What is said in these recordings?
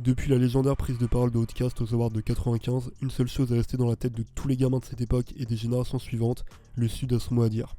Depuis la légendaire prise de parole de Outkast aux Awards de 95, une seule chose est restée dans la tête de tous les gamins de cette époque et des générations suivantes, le Sud a son mot à dire.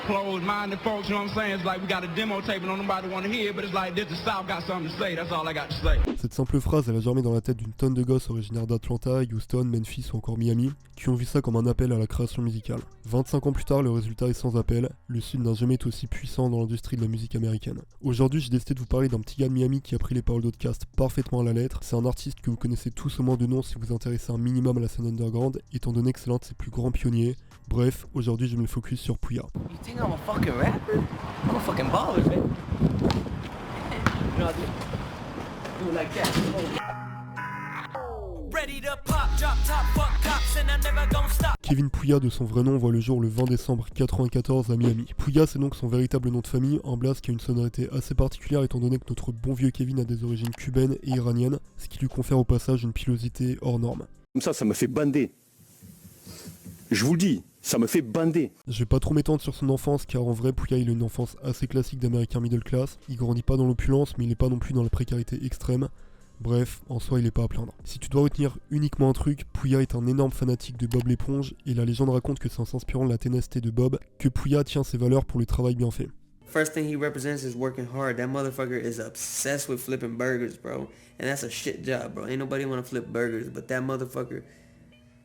Closed-minded folks, you know what I'm saying? It's like we got a demo tape and nobody want to hear it, but it's like this, the South got something to say, that's all I got to say. Cette simple phrase, elle a germé dans la tête d'une tonne de gosses originaires d'Atlanta, Houston, Memphis ou encore Miami, qui ont vu ça comme un appel à la création musicale. 25 ans plus tard, le résultat est sans appel, le Sud n'a jamais été aussi puissant dans l'industrie de la musique américaine. Aujourd'hui, j'ai décidé de vous parler d'un petit gars de Miami qui a pris les paroles d'Outkast parfaitement à la lettre. C'est un artiste que vous connaissez tous au moins de nom si vous vous intéressez un minimum à la scène underground, étant donné que c'est l'un de ses plus grands pionniers. Bref, aujourd'hui je mets le focus sur Pouya. You think I'm a fucking rapper? I'm a fucking baller, man. You know, do it like that. Ready to pop, drop top, fuck cops, and I'm never gonna stop. Kevin Pouya, de son vrai nom, voit le jour le 20 décembre 1994 à Miami. Pouya, c'est donc son véritable nom de famille, un blaze qui a une sonorité assez particulière étant donné que notre bon vieux Kevin a des origines cubaines et iraniennes, ce qui lui confère au passage une pilosité hors norme. Comme ça me fait bander. Je vous le dis, ça me fait bander. Je vais pas trop m'étendre sur son enfance car en vrai Pouya il a une enfance assez classique d'américain middle class. Il grandit pas dans l'opulence mais il est pas non plus dans la précarité extrême. Bref, en soi il est pas à plaindre. Si tu dois retenir uniquement un truc, Pouya est un énorme fanatique de Bob l'éponge et la légende raconte que c'est en s'inspirant de la ténacité de Bob que Pouya tient ses valeurs pour le travail bien fait. First thing he represents is working hard. That motherfucker is obsessed with flipping burgers, bro. And that's a shit job, bro. Ain't nobody wanna flip burgers, but that motherfucker,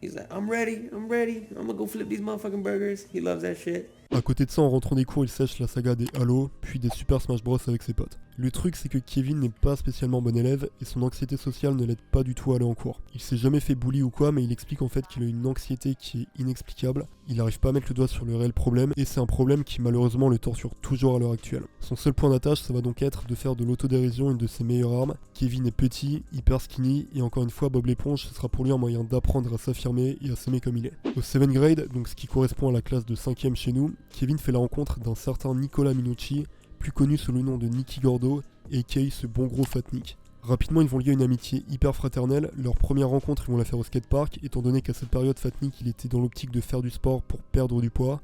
he's like, I'm ready, I'm gonna go flip these motherfucking burgers. He loves that shit. A côté de ça, en rentrant des cours, il sèche la saga des Halo, puis des Super Smash Bros avec ses potes. Le truc, c'est que Kevin n'est pas spécialement bon élève et son anxiété sociale ne l'aide pas du tout à aller en cours. Il s'est jamais fait bully ou quoi, mais il explique en fait qu'il a une anxiété qui est inexplicable. Il n'arrive pas à mettre le doigt sur le réel problème et c'est un problème qui malheureusement le torture toujours à l'heure actuelle. Son seul point d'attache, ça va donc être de faire de l'autodérision une de ses meilleures armes. Kevin est petit, hyper skinny et encore une fois, Bob l'éponge, ce sera pour lui un moyen d'apprendre à s'affirmer et à s'aimer comme il est. Au 7th grade, donc ce qui correspond à la classe de 5ème chez nous, Kevin fait la rencontre d'un certain Nicolas Minucci, plus connu sous le nom de Nicky Gordo, aka ce bon gros fat Nick. Rapidement, ils vont lier une amitié hyper fraternelle. Leur première rencontre, ils vont la faire au skatepark, étant donné qu'à cette période, Fat Nick, il était dans l'optique de faire du sport pour perdre du poids.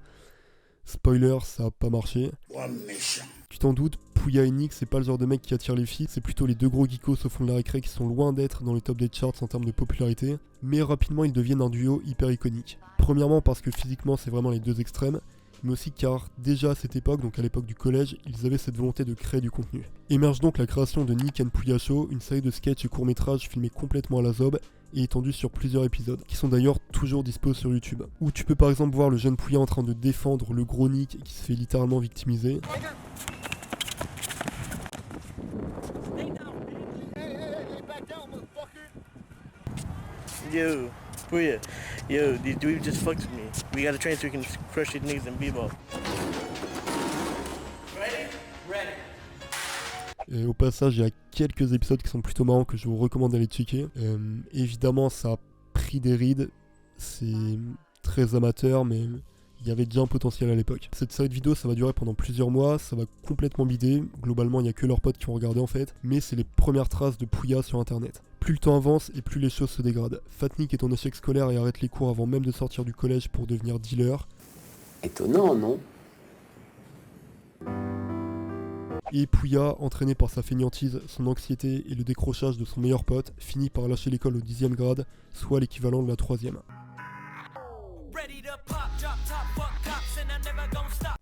Spoiler, ça a pas marché. Tu t'en doutes, Pouya et Nick, c'est pas le genre de mec qui attire les filles, c'est plutôt les deux gros geekos au fond de la récré qui sont loin d'être dans les top des charts en termes de popularité, mais rapidement ils deviennent un duo hyper iconique. Premièrement parce que physiquement c'est vraiment les deux extrêmes, mais aussi car déjà à cette époque, donc à l'époque du collège, ils avaient cette volonté de créer du contenu. Émerge donc la création de Nick and Pouya Show, une série de sketchs et courts-métrages filmés complètement à la zob et étendus sur plusieurs épisodes, qui sont d'ailleurs toujours dispo sur YouTube. Où tu peux par exemple voir le jeune Pouya en train de défendre le gros Nick qui se fait littéralement victimiser. Yo, Pouya, yo, these dudes just fucked with me. We got a train so we can crush these niggas in b-ball. Et au passage, il y a quelques épisodes qui sont plutôt marrants que je vous recommande d'aller checker. Évidemment, ça a pris des rides, c'est très amateur, mais il y avait déjà un potentiel à l'époque. Cette série de vidéos, ça va durer pendant plusieurs mois, ça va complètement bider. Globalement, il n'y a que leurs potes qui ont regardé en fait, mais c'est les premières traces de Pouya sur internet. Plus le temps avance et plus les choses se dégradent. Fat Nick est en échec scolaire et arrête les cours avant même de sortir du collège pour devenir dealer. Étonnant, non? Et Pouya, entraîné par sa fainéantise, son anxiété et le décrochage de son meilleur pote, finit par lâcher l'école au 10e grade, soit l'équivalent de la 3e.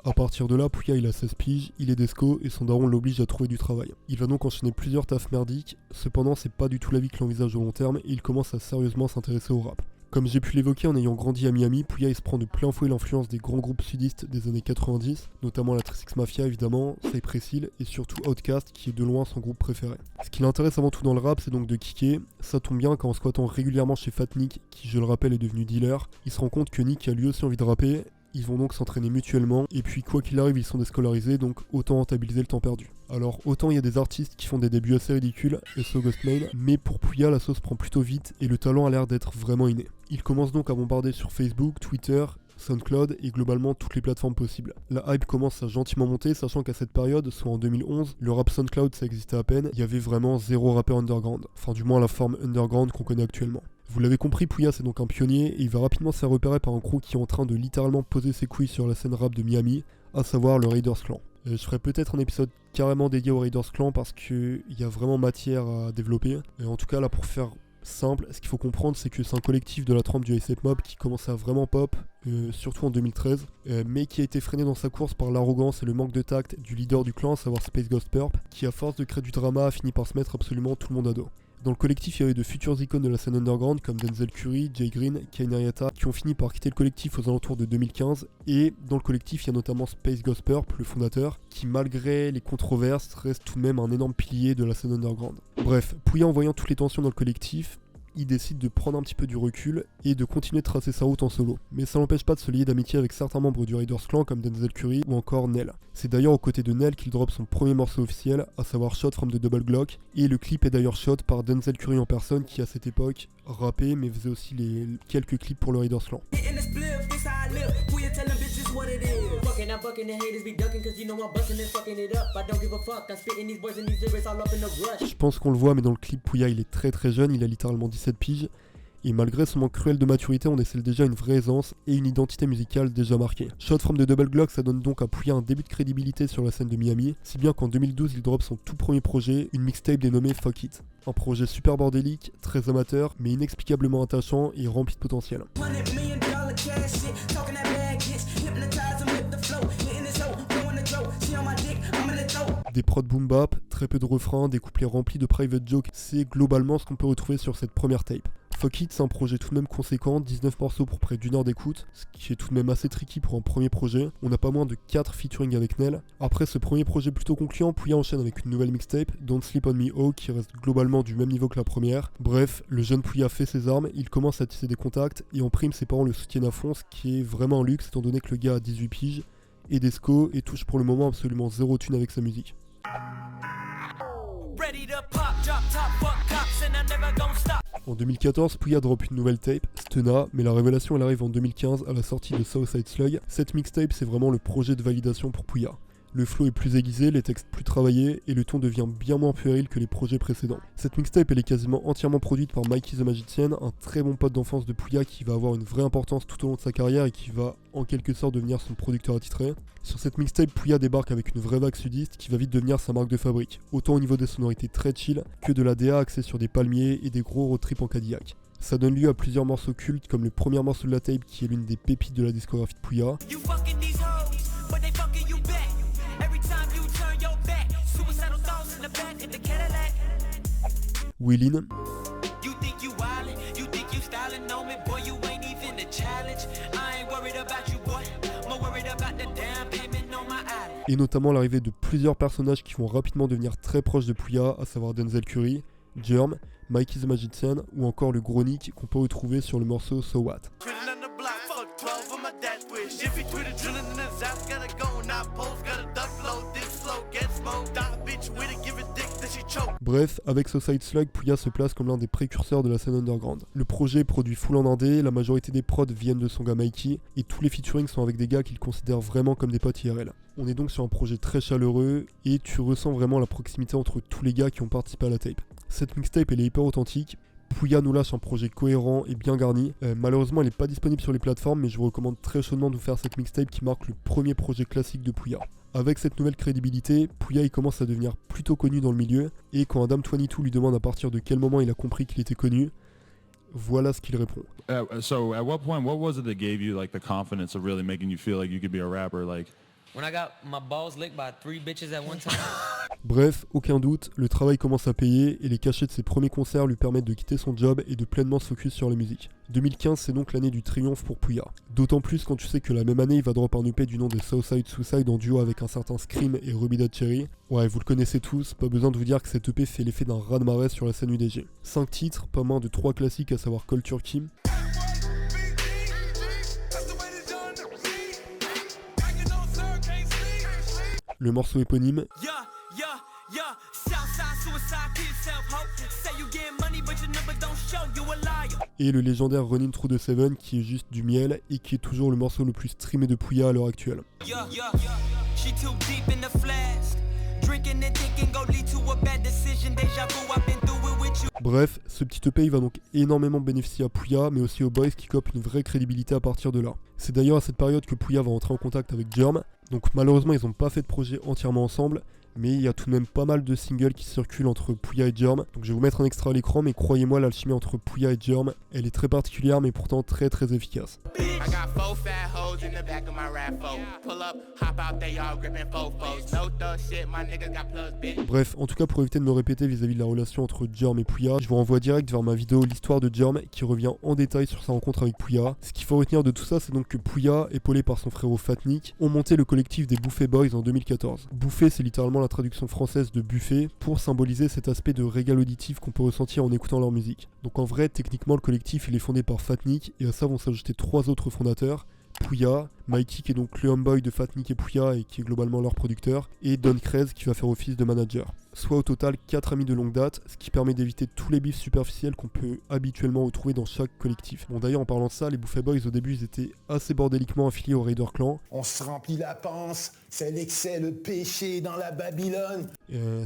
A partir de là, Pouya il a 16 piges, il est desco et son daron l'oblige à trouver du travail. Il va donc enchaîner plusieurs tafs merdiques, cependant c'est pas du tout la vie qu'il envisage au long terme et il commence à sérieusement s'intéresser au rap. Comme j'ai pu l'évoquer en ayant grandi à Miami, Pouya il se prend de plein fouet l'influence des grands groupes sudistes des années 90, notamment la 3 Six Mafia évidemment, Cypress Hill et surtout Outkast qui est de loin son groupe préféré. Ce qui l'intéresse avant tout dans le rap c'est donc de kicker, ça tombe bien car en squattant régulièrement chez Fat Nick, qui je le rappelle est devenu dealer, il se rend compte que Nick a lui aussi envie de rapper. Ils vont donc s'entraîner mutuellement, et puis quoi qu'il arrive, ils sont déscolarisés, donc autant rentabiliser le temps perdu. Alors autant il y a des artistes qui font des débuts assez ridicules, et so Ghostmail, mais pour Pouya, la sauce prend plutôt vite, et le talent a l'air d'être vraiment inné. Il commence donc à bombarder sur Facebook, Twitter, SoundCloud et globalement toutes les plateformes possibles. La hype commence à gentiment monter, sachant qu'à cette période, soit en 2011, le rap SoundCloud ça existait à peine, il y avait vraiment zéro rappeur underground, enfin du moins la forme underground qu'on connaît actuellement. Vous l'avez compris, Pouya c'est donc un pionnier et il va rapidement se faire repérer par un crew qui est en train de littéralement poser ses couilles sur la scène rap de Miami, à savoir le Raiders Clan. Je ferai peut-être un épisode carrément dédié au Raiders Clan parce qu'il y a vraiment matière à développer. En tout cas là, pour faire simple, ce qu'il faut comprendre, c'est que c'est un collectif de la trempe du ASAP Mob qui commençait à vraiment pop, surtout en 2013, mais qui a été freiné dans sa course par l'arrogance et le manque de tact du leader du clan, à savoir Space Ghost Purp, qui à force de créer du drama a fini par se mettre absolument tout le monde à dos. Dans le collectif, il y avait de futures icônes de la scène underground comme Denzel Curry, Jay Green, Kane Ariata, qui ont fini par quitter le collectif aux alentours de 2015. Et dans le collectif, il y a notamment Space Ghost Purp, le fondateur, qui malgré les controverses reste tout de même un énorme pilier de la scène underground. Bref, Pouya, en voyant toutes les tensions dans le collectif, il décide de prendre un petit peu du recul et de continuer de tracer sa route en solo. Mais ça l'empêche pas de se lier d'amitié avec certains membres du Raiders Clan comme Denzel Curry ou encore Nel. C'est d'ailleurs aux côtés de Nel qu'il drop son premier morceau officiel, à savoir Shot from the Double Glock, et le clip est d'ailleurs shot par Denzel Curry en personne qui à cette époque rappait mais faisait aussi les quelques clips pour le Raiders Clan. Je pense qu'on le voit, mais dans le clip Pouya il est très jeune, il a littéralement 17 piges, et malgré son manque cruel de maturité, on décèle déjà une vraie aisance et une identité musicale déjà marquée. Shot from the Double Glock, ça donne donc à Pouya un début de crédibilité sur la scène de Miami, si bien qu'en 2012 il drop son tout premier projet, une mixtape dénommée Fuck It. Un projet super bordélique, très amateur, mais inexplicablement attachant et rempli de potentiel. Des prods boom bap, très peu de refrains, des couplets remplis de private jokes, c'est globalement ce qu'on peut retrouver sur cette première tape. Fuck It, c'est un projet tout de même conséquent, 19 morceaux pour près d'1 heure d'écoute, ce qui est tout de même assez tricky pour un premier projet. On n'a pas moins de 4 featuring avec Nel. Après ce premier projet plutôt concluant, Pouya enchaîne avec une nouvelle mixtape, Don't Sleep on Me Oh, qui reste globalement du même niveau que la première. Bref, le jeune Pouya fait ses armes, il commence à tisser des contacts, et en prime ses parents le soutiennent à fond, ce qui est vraiment un luxe étant donné que le gars a 18 piges, et Desco, et touche pour le moment absolument zéro thune avec sa musique. En 2014, Pouya drop une nouvelle tape, Stena, mais la révélation elle arrive en 2015 à la sortie de Southside Slug. Cette mixtape c'est vraiment le projet de validation pour Pouya. Le flow est plus aiguisé, les textes plus travaillés et le ton devient bien moins puéril que les projets précédents. Cette mixtape elle est quasiment entièrement produite par Mikey the Magician, un très bon pote d'enfance de Pouya qui va avoir une vraie importance tout au long de sa carrière et qui va en quelque sorte devenir son producteur attitré. Sur cette mixtape, Pouya débarque avec une vraie vague sudiste qui va vite devenir sa marque de fabrique, autant au niveau des sonorités très chill que de la DA axée sur des palmiers et des gros road trips en Cadillac. Ça donne lieu à plusieurs morceaux cultes comme le premier morceau de la tape qui est l'une des pépites de la discographie de Pouya. Willin. Et notamment l'arrivée de plusieurs personnages qui vont rapidement devenir très proches de Pouya, à savoir Denzel Curry, Germ, Mikey the Magician ou encore le gros Nick qu'on peut retrouver sur le morceau So What. Bref, avec Southside Slug, Pouya se place comme l'un des précurseurs de la scène underground. Le projet est produit full en indé, la majorité des prods viennent de son gars Mikey, et tous les featurings sont avec des gars qu'il considère vraiment comme des potes IRL. On est donc sur un projet très chaleureux, et tu ressens vraiment la proximité entre tous les gars qui ont participé à la tape. Cette mixtape elle est hyper authentique. Pouya nous lâche un projet cohérent et bien garni. Malheureusement elle n'est pas disponible sur les plateformes, mais je vous recommande très chaudement de vous faire cette mixtape qui marque le premier projet classique de Pouya. Avec cette nouvelle crédibilité, Pouya il commence à devenir plutôt connu dans le milieu, et quand Adam22 lui demande à partir de quel moment il a compris qu'il était connu, voilà ce qu'il répond. So at what point, what was it that gave you like the confidence of really making you feel like you could be a rapper, like? When I got my balls licked by 3 bitches at one time. Bref, aucun doute, le travail commence à payer et les cachets de ses premiers concerts lui permettent de quitter son job et de pleinement se focus sur la musique. 2015 c'est donc l'année du triomphe pour Pouya. D'autant plus quand tu sais que la même année il va drop un EP du nom de Southside Suicide en duo avec un certain Scream et Ruby Da Cherry. Ouais, vous le connaissez tous, pas besoin de vous dire que cet EP fait l'effet d'un raz-de-marée sur la scène UDG. 5 titres, pas moins de 3 classiques à savoir Culture Kim, le morceau éponyme et le légendaire Running Through the Seven qui est juste du miel et qui est toujours le morceau le plus streamé de Pouya à l'heure actuelle. Bref, ce petit EP il va donc énormément bénéficier à Pouya, mais aussi aux Boys qui copent une vraie crédibilité à partir de là. C'est d'ailleurs à cette période que Pouya va entrer en contact avec Germ, donc malheureusement ils n'ont pas fait de projet entièrement ensemble, mais il y a tout de même pas mal de singles qui circulent entre Pouya et Germ, donc je vais vous mettre un extrait à l'écran, mais croyez-moi, l'alchimie entre Pouya et Germ, elle est très particulière mais pourtant très très efficace. I got 4 fat hoes in the back of my RAV4. Pull up, hop out, they all gripping fofos. No thug shit, my niggas got plugs, bitch. Bref, en tout cas pour éviter de me répéter vis-à-vis de la relation entre Germ et Pouya, je vous renvoie direct vers ma vidéo L'histoire de Germ qui revient en détail sur sa rencontre avec Pouya. Ce qu'il faut retenir de tout ça, c'est donc que Pouya, épaulé par son frérot Fatnik, ont monté le collectif des Bouffé Boys en 2014. Bouffé, c'est littéralement la traduction française de buffet pour symboliser cet aspect de régal auditif qu'on peut ressentir en écoutant leur musique. Donc en vrai, techniquement le collectif il est fondé par Fatnik et à ça vont s'ajouter 3 autres fondateurs. Pouya, Mikey qui est donc le homeboy de Fatnik et Pouya et qui est globalement leur producteur, et Don Krez qui va faire office de manager. Soit au total 4 amis de longue date, ce qui permet d'éviter tous les bifs superficiels qu'on peut habituellement retrouver dans chaque collectif. Bon d'ailleurs en parlant de ça, les Bouffé Boys au début ils étaient assez bordéliquement affiliés au Raider Clan. On se remplit la panse, c'est l'excès, le péché dans la Babylone.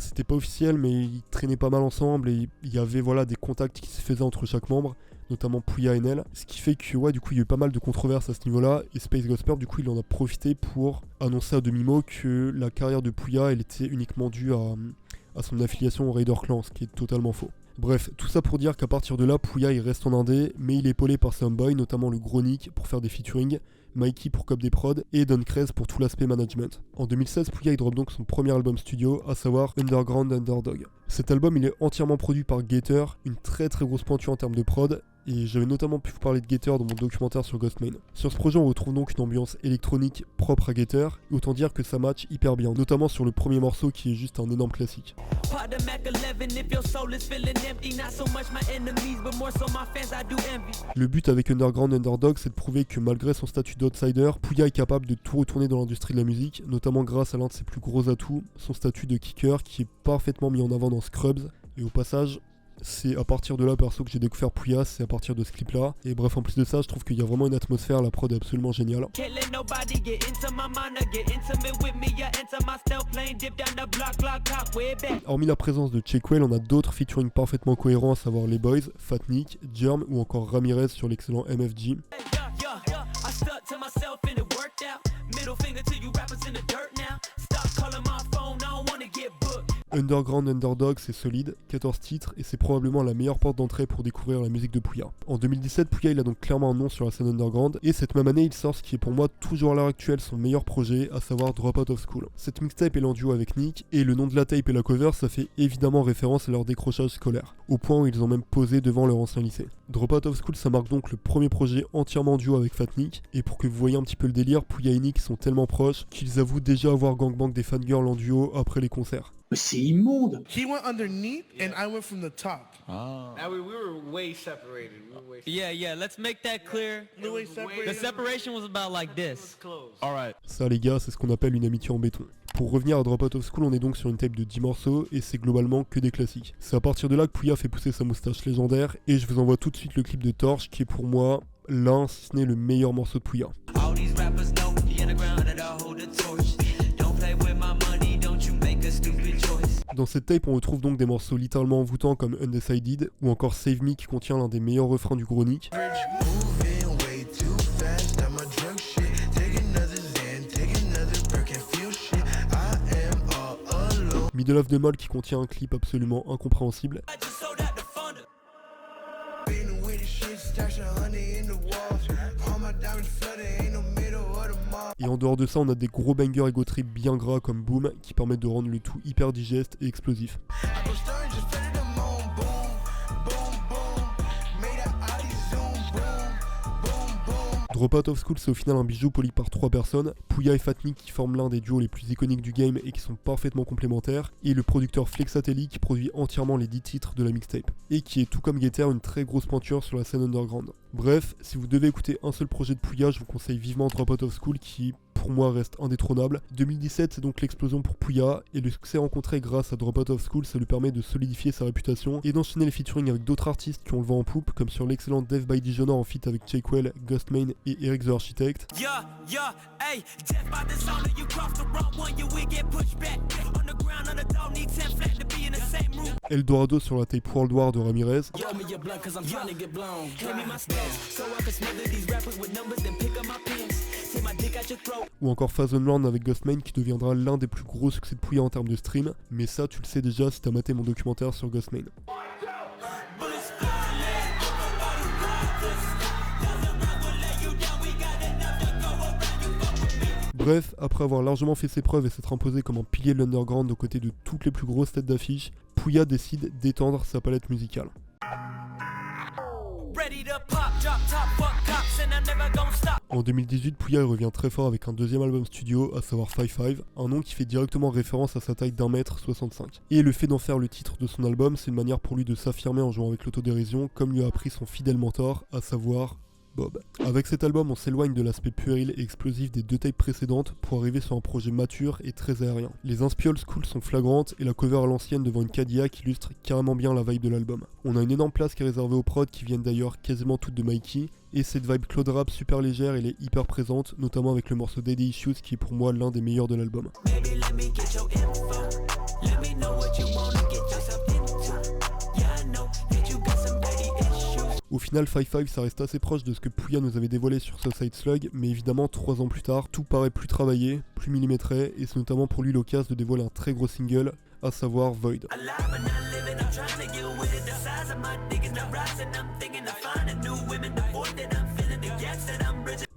C'était pas officiel mais ils traînaient pas mal ensemble et il y avait voilà des contacts qui se faisaient entre chaque membre, notamment Pouya et Nel, ce qui fait que ouais du coup il y a eu pas mal de controverses à ce niveau-là et Space Gosper du coup il en a profité pour annoncer à demi-mot que la carrière de Pouya elle était uniquement due à son affiliation au Raider Clan, ce qui est totalement faux. Bref, tout ça pour dire qu'à partir de là, Pouya il reste en indé, mais il est épaulé par ses homeboys, notamment le Gros Nick pour faire des featuring, Mikey pour cop des prods et Don Krez pour tout l'aspect management. En 2016, Pouya il drop donc son premier album studio, à savoir Underground Underdog. Cet album il est entièrement produit par Gator, une très très grosse pointure en termes de prod, et j'avais notamment pu vous parler de Gator dans mon documentaire sur Ghostman. Sur ce projet on retrouve donc une ambiance électronique propre à Gator, et autant dire que ça match hyper bien, notamment sur le premier morceau qui est juste un énorme classique. Le but avec Underground Underdog c'est de prouver que malgré son statut d'outsider, Pouya est capable de tout retourner dans l'industrie de la musique, notamment grâce à l'un de ses plus gros atouts, son statut de kicker qui est parfaitement mis en avant dans Scrubs, et au passage c'est à partir de là perso que j'ai découvert Pouya, c'est à partir de ce clip là, et bref en plus de ça je trouve qu'il y a vraiment une atmosphère, la prod est absolument géniale. Hormis la présence de Chequel, on a d'autres featuring parfaitement cohérents, à savoir les Boys, Fatnik, Germ ou encore Ramirez sur l'excellent MFG. Underground Underdog c'est solide, 14 titres et c'est probablement la meilleure porte d'entrée pour découvrir la musique de Pouya. En 2017, Pouya il a donc clairement un nom sur la scène underground et cette même année il sort ce qui est pour moi toujours à l'heure actuelle son meilleur projet, à savoir Drop Out of School. Cette mixtape est en duo avec Nick et le nom de la tape et la cover ça fait évidemment référence à leur décrochage scolaire, au point où ils ont même posé devant leur ancien lycée. Drop Out of School ça marque donc le premier projet entièrement en duo avec Fatnik, et pour que vous voyez un petit peu le délire, Pouya et Nick sont tellement proches qu'ils avouent déjà avoir gangbang des fangirls en duo après les concerts. C'est immonde. He went underneath and I went from the top. Now we were way separated. Yeah, let's make that clear. The separation was about like this. Alright. Ça les gars, c'est ce qu'on appelle une amitié en béton. Pour revenir à Drop Out of School, on est donc sur une tape de 10 morceaux et c'est globalement que des classiques. C'est à partir de là que Pouya fait pousser sa moustache légendaire et je vous envoie tout de suite le clip de Torche qui est pour moi l'un, si ce n'est le meilleur morceau de Pouya. Dans cette tape, on retrouve donc des morceaux littéralement envoûtants comme Undecided ou encore Save Me qui contient l'un des meilleurs refrains du Gros Nick. Middle of the Mall qui contient un clip absolument incompréhensible. Et en dehors de ça, on a des gros bangers ego trip bien gras comme Boom qui permettent de rendre le tout hyper digeste et explosif. Drop Out of School c'est au final un bijou poli par 3 personnes, Pouya et Fatnik qui forment l'un des duos les plus iconiques du game et qui sont parfaitement complémentaires, et le producteur Flexatelli qui produit entièrement les 10 titres de la mixtape, et qui est tout comme Gator une très grosse pointure sur la scène underground. Bref, si vous devez écouter un seul projet de Pouya, je vous conseille vivement Drop Out of School qui, pour moi, reste indétrônable. 2017, c'est donc l'explosion pour Pouya, et le succès rencontré grâce à Drop Out of School, ça lui permet de solidifier sa réputation et d'enchaîner les featuring avec d'autres artistes qui ont le vent en poupe, comme sur l'excellent Death by Dijonor en feat avec Chakewell, Ghostmane et Eric the Architect. Eldorado sur la tape World War de Ramirez. Ou encore Phase Unlearn avec Ghostmane qui deviendra l'un des plus gros succès de Pouya en termes de stream, mais ça tu le sais déjà si t'as maté mon documentaire sur Ghostmane. Bref, après avoir largement fait ses preuves et s'être imposé comme un pilier de l'underground aux côtés de toutes les plus grosses têtes d'affiche, Pouya décide d'étendre sa palette musicale. En 2018, Pouya revient très fort avec un deuxième album studio, à savoir 5-5, un nom qui fait directement référence à sa taille d'1m65. Et le fait d'en faire le titre de son album, c'est une manière pour lui de s'affirmer en jouant avec l'autodérision, comme lui a appris son fidèle mentor, à savoir Bob. Avec cet album, on s'éloigne de l'aspect puéril et explosif des deux tapes précédentes pour arriver sur un projet mature et très aérien. Les inspi old school sont flagrantes et la cover à l'ancienne devant une Cadillac illustre carrément bien la vibe de l'album. On a une énorme place qui est réservée aux prods qui viennent d'ailleurs quasiment toutes de Mikey, et cette vibe cloud rap super légère, elle est hyper présente, notamment avec le morceau Daddy Issues qui est pour moi l'un des meilleurs de l'album. Au final, 5-5 ça reste assez proche de ce que Pouya nous avait dévoilé sur Suicide Slug, mais évidemment 3 ans plus tard, tout paraît plus travaillé, plus millimétré, et c'est notamment pour lui l'occasion de dévoiler un très gros single, à savoir Void.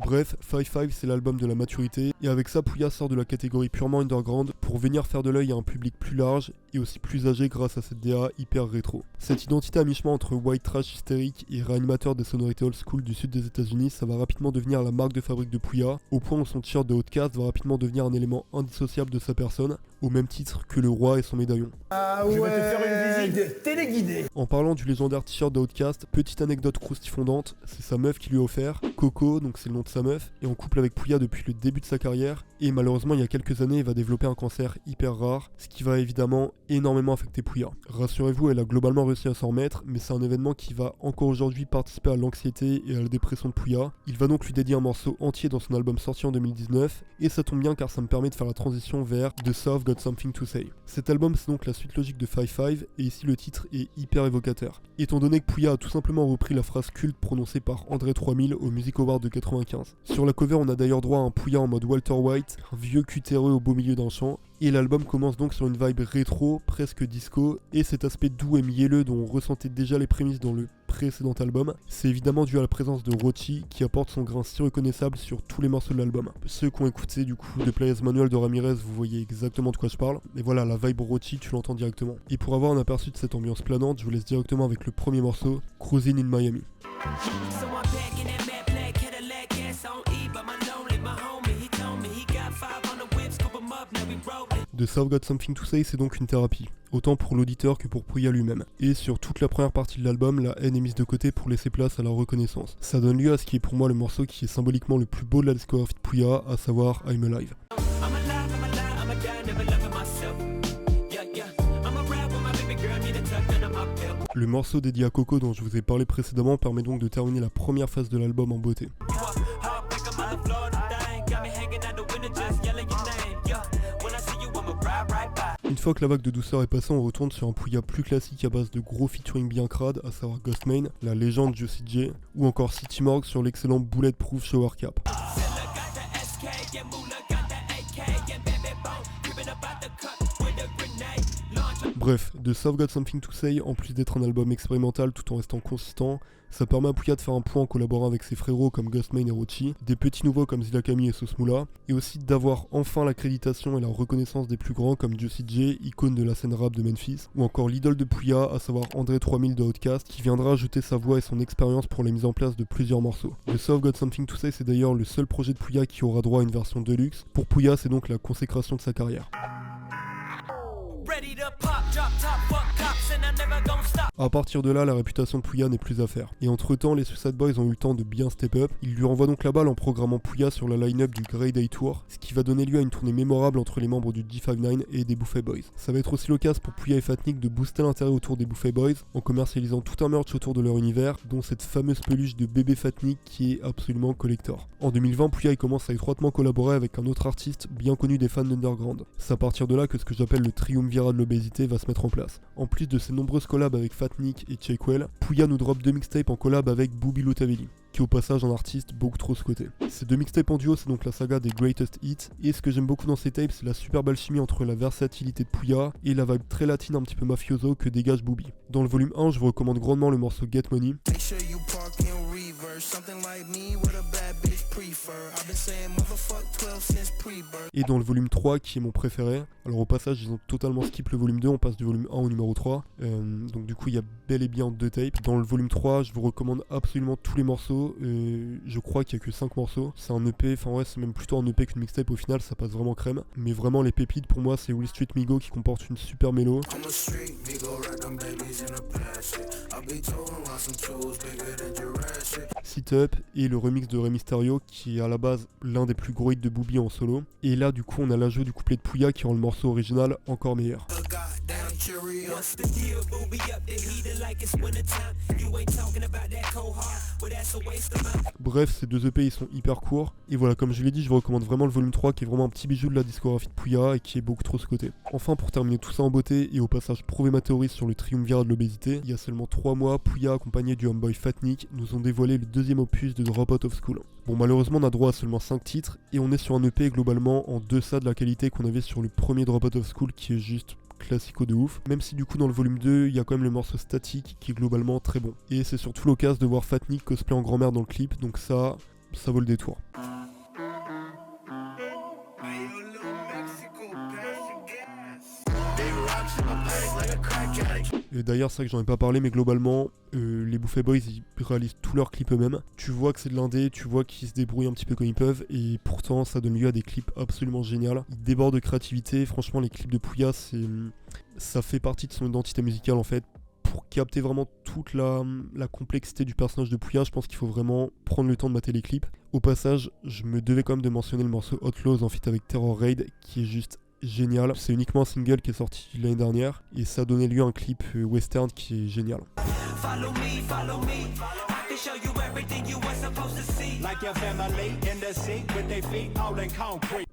Bref, 5-5 c'est l'album de la maturité, et avec ça Pouya sort de la catégorie purement underground pour venir faire de l'œil à un public plus large et aussi plus âgé grâce à cette DA hyper rétro. Cette identité à mi-chemin entre white trash hystérique et réanimateur des sonorités old school du sud des États-Unis, ça va rapidement devenir la marque de fabrique de Pouya, au point où son t-shirt de Outkast va rapidement devenir un élément indissociable de sa personne, au même titre que le roi et son médaillon. Ah ouais, je vais te faire une visite téléguidée. En parlant du légendaire t-shirt de Outkast, petite anecdote croustifondante, c'est sa meuf qui lui a offert, Coco, donc c'est le nom de sa meuf, est en couple avec Pouya depuis le début de sa carrière, et malheureusement il y a quelques années il va développer un cancer hyper rare, ce qui va évidemment énormément affecter Pouya. Rassurez-vous, elle a globalement réussi à s'en remettre, mais c'est un événement qui va encore aujourd'hui participer à l'anxiété et à la dépression de Pouya. Il va donc lui dédier un morceau entier dans son album sorti en 2019, et ça tombe bien car ça me permet de faire la transition vers The South Got Something to Say. Cet album c'est donc la suite logique de 5-5, et ici le titre est hyper évocateur. Étant donné que Pouya a tout simplement repris la phrase culte prononcée par André 3000 au Music Award de 95. Sur la cover on a d'ailleurs droit à un Pouya en mode Walter White, un vieux cutéreux au beau milieu d'un champ, et l'album commence donc sur une vibe rétro, presque disco, et cet aspect doux et mielleux dont on ressentait déjà les prémices dans le précédent album, c'est évidemment dû à la présence de Rochi qui apporte son grain si reconnaissable sur tous les morceaux de l'album. Ceux qui ont écouté du coup The Player's Manual de Ramirez, vous voyez exactement de quoi je parle, mais voilà, la vibe Rochi tu l'entends directement. Et pour avoir un aperçu de cette ambiance planante, je vous laisse directement avec le premier morceau, Cruising in Miami. The South Got Something to Say c'est donc une thérapie, autant pour l'auditeur que pour Pouya lui-même. Et sur toute la première partie de l'album, la haine est mise de côté pour laisser place à la reconnaissance. Ça donne lieu à ce qui est pour moi le morceau qui est symboliquement le plus beau de la discographie de Pouya, à savoir I'm Alive. Le morceau dédié à Coco dont je vous ai parlé précédemment permet donc de terminer la première phase de l'album en beauté. Une fois que la vague de douceur est passée, on retourne sur un Pouya plus classique à base de gros featuring bien crades, à savoir Ghostmane, la légende Juicy J, ou encore City Morgue sur l'excellent Bulletproof Shower Cap. Bref, The South Got Something to Say, en plus d'être un album expérimental tout en restant consistant, ça permet à Pouya de faire un point en collaborant avec ses frérots comme Ghostmane et Rochi, des petits nouveaux comme Zilla Kami et Sauce Moula, et aussi d'avoir enfin l'accréditation et la reconnaissance des plus grands comme Juicy J, icône de la scène rap de Memphis, ou encore l'idole de Pouya, à savoir André 3000 de Outkast, qui viendra ajouter sa voix et son expérience pour la mise en place de plusieurs morceaux. The South Got Something to Say, c'est d'ailleurs le seul projet de Pouya qui aura droit à une version deluxe. Pour Pouya, c'est donc la consécration de sa carrière. Ready to pop, drop top, fuck cops À partir de là, la réputation de Pouya n'est plus à faire. Et entre temps, les Suicide Boys ont eu le temps de bien step up. Ils lui renvoient donc la balle en programmant Pouya sur la line-up du Grey Day Tour, ce qui va donner lieu à une tournée mémorable entre les membres du G59 et des Buffet Boys. Ça va être aussi l'occasion pour Pouya et Fatnik de booster l'intérêt autour des Buffet Boys en commercialisant tout un merch autour de leur univers, dont cette fameuse peluche de bébé Fatnik qui est absolument collector. En 2020, Pouya commence à étroitement collaborer avec un autre artiste bien connu des fans d'Underground. C'est à partir de là que ce que j'appelle le triumvirat de l'obésité va se mettre en place. En plus de ses nombreuses collabs avec Fatnik et Cheikwell, Pouya nous drop 2 mixtapes en collab avec Booby Lotaveli, qui est au passage un artiste beaucoup trop sous-coté. Ces 2 mixtapes en duo, c'est donc la saga des Greatest Hits, et ce que j'aime beaucoup dans ces tapes, c'est la super belle chimie entre la versatilité de Pouya et la vibe très latine un petit peu mafioso que dégage Booby. Dans le volume 1, je vous recommande grandement le morceau Get Money. Et dans le volume 3 qui est mon préféré. Alors au passage ils ont totalement skip le volume 2, on passe du volume 1 au numéro 3, donc du coup il y a bel et bien 2 tapes. Dans le volume 3 je vous recommande absolument tous les morceaux, je crois qu'il y a que 5 morceaux. C'est un EP, enfin ouais c'est même plutôt un EP qu'une mixtape au final, ça passe vraiment crème. Mais vraiment les pépites pour moi c'est Real Street Migo qui comporte une super mélo. Sit Up et le remix de Rey Mysterio qui est à la base l'un des plus gros hits de Booby en solo. Et là du coup on a l'ajout du couplet de Pouya qui rend le morceau original encore meilleur. Bref, ces 2 EP ils sont hyper courts. Et voilà, comme je l'ai dit, je vous recommande vraiment le volume 3 qui est vraiment un petit bijou de la discographie de Pouya et qui est beaucoup trop sous-coté. Enfin, pour terminer tout ça en beauté et au passage prouver ma théorie sur le triumvirat de l'obésité, il y a seulement 3 mois, Pouya accompagné du homeboy Fatnik nous ont dévoilé le 2e opus de Drop Out of School. Bon, malheureusement on a droit à seulement 5 titres et on est sur un EP globalement en deçà de la qualité qu'on avait sur le premier Drop Out of School qui est juste classico de ouf, même si du coup dans le volume 2 il y a quand même le morceau Statique qui est globalement très bon. Et c'est surtout l'occasion de voir Fatnik cosplay en grand-mère dans le clip, donc ça vaut le détour. Et d'ailleurs c'est vrai que j'en ai pas parlé mais globalement les Buffet Boys ils réalisent tous leurs clips eux-mêmes. Tu vois que c'est de l'indé, tu vois qu'ils se débrouillent un petit peu comme ils peuvent et pourtant ça donne lieu à des clips absolument géniaux. Ils débordent de créativité, franchement les clips de Pouya ça fait partie de son identité musicale en fait. Pour capter vraiment toute la complexité du personnage de Pouya, je pense qu'il faut vraiment prendre le temps de mater les clips. Au passage, je me devais quand même de mentionner le morceau Outlaws en feat avec Terror Raid qui est juste génial. C'est uniquement un single qui est sorti l'année dernière et ça a donné lieu à un clip western qui est génial.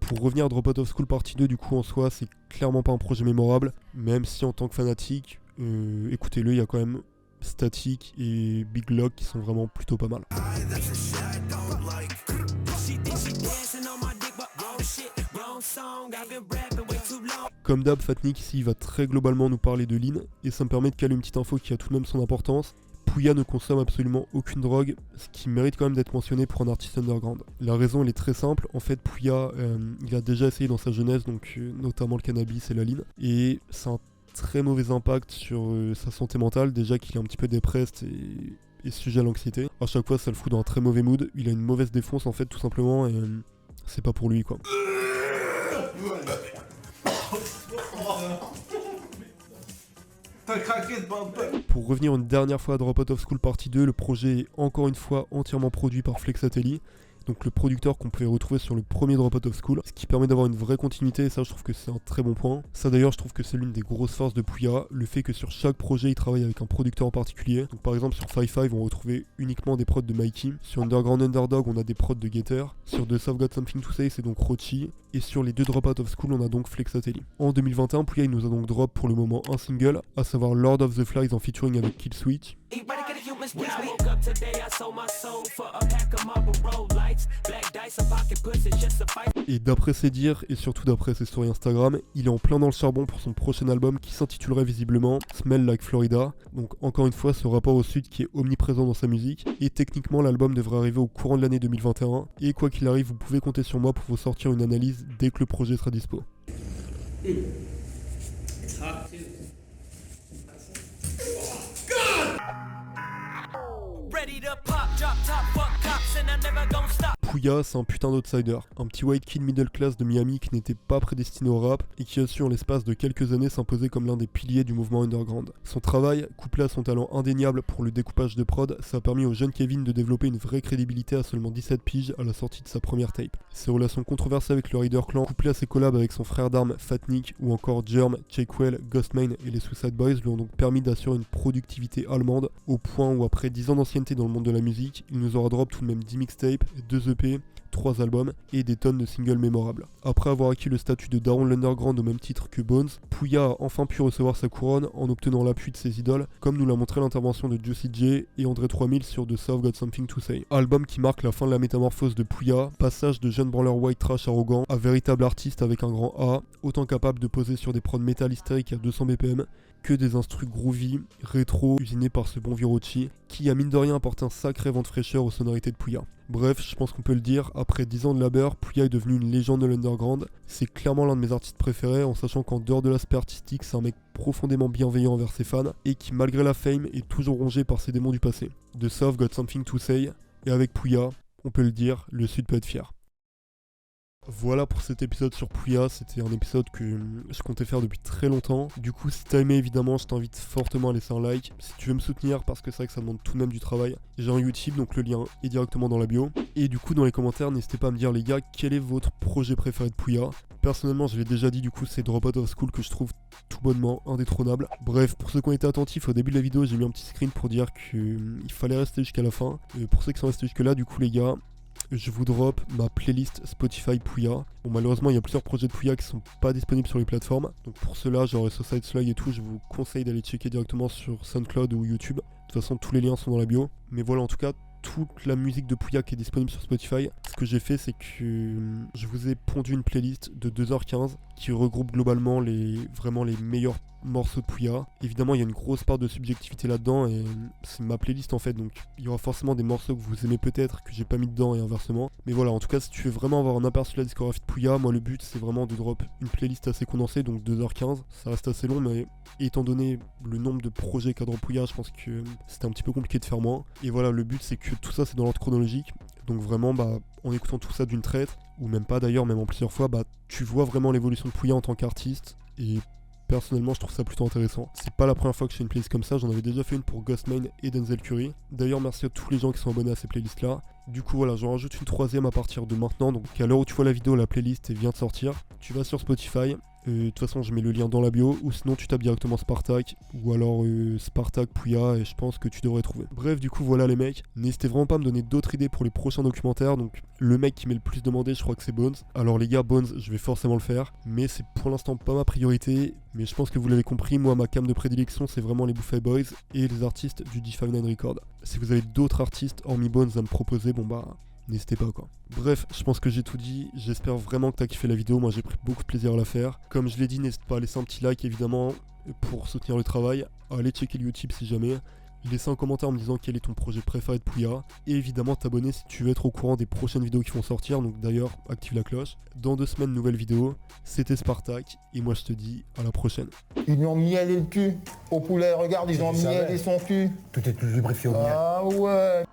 Pour revenir à Drop Out of School Partie 2, du coup en soi c'est clairement pas un projet mémorable, même si en tant que fanatique, écoutez-le, il y a quand même Static et Big Lock qui sont vraiment plutôt pas mal. Comme d'hab, Fatnik ici va très globalement nous parler de lean et ça me permet de caler une petite info qui a tout de même son importance. Pouya ne consomme absolument aucune drogue, ce qui mérite quand même d'être mentionné pour un artiste underground. La raison elle est très simple, en fait Pouya il a déjà essayé dans sa jeunesse, donc notamment le cannabis et la lean, et ça a un très mauvais impact sur sa santé mentale, déjà qu'il est un petit peu dépressé et sujet à l'anxiété. À chaque fois ça le fout dans un très mauvais mood, il a une mauvaise défonce en fait tout simplement et c'est pas pour lui quoi. Pour revenir une dernière fois à Drop Out of School Partie 2, le projet est encore une fois entièrement produit par Flexatelli, donc le producteur qu'on pouvait retrouver sur le premier Drop Out of School, ce qui permet d'avoir une vraie continuité, et ça je trouve que c'est un très bon point. Ça d'ailleurs je trouve que c'est l'une des grosses forces de Pouya, le fait que sur chaque projet il travaille avec un producteur en particulier. Donc par exemple sur 5-5 on retrouvait uniquement des prods de Mikey, sur Underground Underdog on a des prods de Getter, sur The South Got Something to Say c'est donc Rochi, et sur les 2 Drop Out of School on a donc Flexatelli. En 2021 Pouya il nous a donc drop pour le moment un single, à savoir Lord of the Flies en featuring avec Kill Switch. Et d'après ses dires et surtout d'après ses stories Instagram, il est en plein dans le charbon pour son prochain album qui s'intitulerait visiblement Smell Like Florida. Donc encore une fois ce rapport au sud qui est omniprésent dans sa musique, et techniquement l'album devrait arriver au courant de l'année 2021, et quoi qu'il arrive vous pouvez compter sur moi pour vous sortir une analyse dès que le projet sera dispo. Ready to pop, drop top, fuck cops. Pouya, c'est un putain d'outsider, un petit white kid middle class de Miami qui n'était pas prédestiné au rap et qui a su en l'espace de quelques années s'imposer comme l'un des piliers du mouvement underground. Son travail, couplé à son talent indéniable pour le découpage de prod, ça a permis au jeune Kevin de développer une vraie crédibilité à seulement 17 piges à la sortie de sa première tape. Ses relations controversées avec le Raider Clan, couplées à ses collabs avec son frère d'armes Fat Nick ou encore Germ, Chakewell, Ghostmane et les Suicide Boys lui ont donc permis d'assurer une productivité allemande au point où après 10 ans d'ancienneté dans le monde de la musique, il nous aura drop tout de même 10 mixtapes, 2 EP, 3 albums et des tonnes de singles mémorables. Après avoir acquis le statut de Daron de l'Underground au même titre que Bones, Pouya a enfin pu recevoir sa couronne en obtenant l'appui de ses idoles, comme nous l'a montré l'intervention de Juicy J et André 3000 sur The South Got Something to Say. Album qui marque la fin de la métamorphose de Pouya, passage de jeune branleur white trash arrogant à véritable artiste avec un grand A, autant capable de poser sur des prods métal hystériques à 200 BPM, que des instrus groovy, rétro, usinés par ce bon vieux Rochi, qui a mine de rien apporté un sacré vent de fraîcheur aux sonorités de Pouya. Bref, je pense qu'on peut le dire, après 10 ans de labeur, Pouya est devenu une légende de l'underground. C'est clairement l'un de mes artistes préférés, en sachant qu'en dehors de l'aspect artistique, c'est un mec profondément bienveillant envers ses fans, et qui malgré la fame est toujours rongé par ses démons du passé. The South Got Something to Say, et avec Pouya, on peut le dire, le Sud peut être fier. Voilà pour cet épisode sur Pouya, c'était un épisode que je comptais faire depuis très longtemps. Du coup, si t'as aimé, évidemment, je t'invite fortement à laisser un like. Si tu veux me soutenir, parce que c'est vrai que ça demande tout de même du travail, j'ai un YouTube, donc le lien est directement dans la bio. Et du coup, dans les commentaires, n'hésitez pas à me dire, les gars, quel est votre projet préféré de Pouya. Personnellement, je l'ai déjà dit, du coup, c'est Drop Out of School que je trouve tout bonnement indétrônable. Bref, pour ceux qui ont été attentifs au début de la vidéo, j'ai mis un petit screen pour dire qu'il fallait rester jusqu'à la fin. Et pour ceux qui sont restés jusque là, du coup, les gars, je vous drop ma playlist Spotify Pouya. Bon, malheureusement, il y a plusieurs projets de Pouya qui sont pas disponibles sur les plateformes. Donc pour cela, genre Suicide Slug et tout, je vous conseille d'aller checker directement sur SoundCloud ou YouTube. De toute façon, tous les liens sont dans la bio. Mais voilà, en tout cas, toute la musique de Pouya qui est disponible sur Spotify. Ce que j'ai fait, c'est que je vous ai pondu une playlist de 2h15 qui regroupe globalement vraiment les meilleurs morceaux de Pouya. Évidemment, il y a une grosse part de subjectivité là-dedans et c'est ma playlist en fait, donc il y aura forcément des morceaux que vous aimez peut-être que j'ai pas mis dedans et inversement. Mais voilà, en tout cas, si tu veux vraiment avoir un aperçu de la discographie de Pouya, moi le but c'est vraiment de drop une playlist assez condensée, donc 2h15. Ça reste assez long, mais étant donné le nombre de projets qu'a drop Pouya, je pense que c'était un petit peu compliqué de faire moins. Et voilà, le but c'est que tout ça c'est dans l'ordre chronologique. Donc vraiment, en écoutant tout ça d'une traite, ou même pas d'ailleurs, même en plusieurs fois, tu vois vraiment l'évolution de Pouya en tant qu'artiste. Et personnellement, je trouve ça plutôt intéressant. C'est pas la première fois que je fais une playlist comme ça, j'en avais déjà fait une pour Ghostmane et Denzel Curry. D'ailleurs, merci à tous les gens qui sont abonnés à ces playlists là. Du coup, voilà, j'en rajoute une troisième à partir de maintenant. Donc, à l'heure où tu vois la vidéo, la playlist vient de sortir. Tu vas sur Spotify. De toute façon, je mets le lien dans la bio, ou sinon tu tapes directement Spartak, ou alors Spartak Pouya, et je pense que tu devrais trouver. Bref, du coup, voilà les mecs. N'hésitez vraiment pas à me donner d'autres idées pour les prochains documentaires. Donc, le mec qui m'est le plus demandé, je crois que c'est Bones. Alors, les gars, Bones, je vais forcément le faire, mais c'est pour l'instant pas ma priorité. Mais je pense que vous l'avez compris, moi, ma cam de prédilection, c'est vraiment les Buffet Boys et les artistes du D59 Record. Si vous avez d'autres artistes, hormis Bones, à me proposer, n'hésitez pas quoi. Bref, je pense que j'ai tout dit, j'espère vraiment que t'as kiffé la vidéo, moi j'ai pris beaucoup de plaisir à la faire. Comme je l'ai dit, n'hésite pas à laisser un petit like évidemment pour soutenir le travail, allez checker le YouTube si jamais, laissez un commentaire en me disant quel est ton projet préféré de Pouya, et évidemment t'abonner si tu veux être au courant des prochaines vidéos qui vont sortir, donc d'ailleurs active la cloche. Dans 2 semaines, nouvelle vidéo, c'était Spartak, et moi je te dis à la prochaine. Ils lui ont mielé le cul au poulet, regarde, ils ont mielé son cul. Tout est lubrifié au miel. Ah ouais.